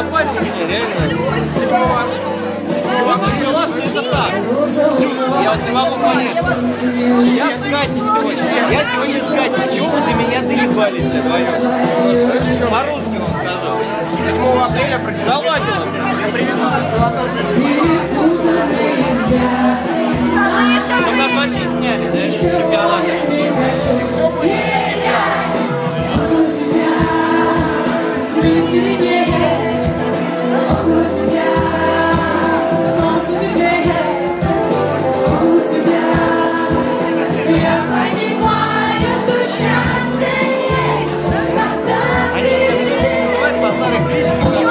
закопали меня, реально. Вам поняла, что это так. Я вот не могу понять. Я с Катей сегодня. Я сегодня с Катей. Чего вы до меня доебались вдвоем? По-русски вам скажу. 7 апреля Заладила. Я привезу. Там нас вообще сняли, да, с чемпионата. Они называют по старой кличке.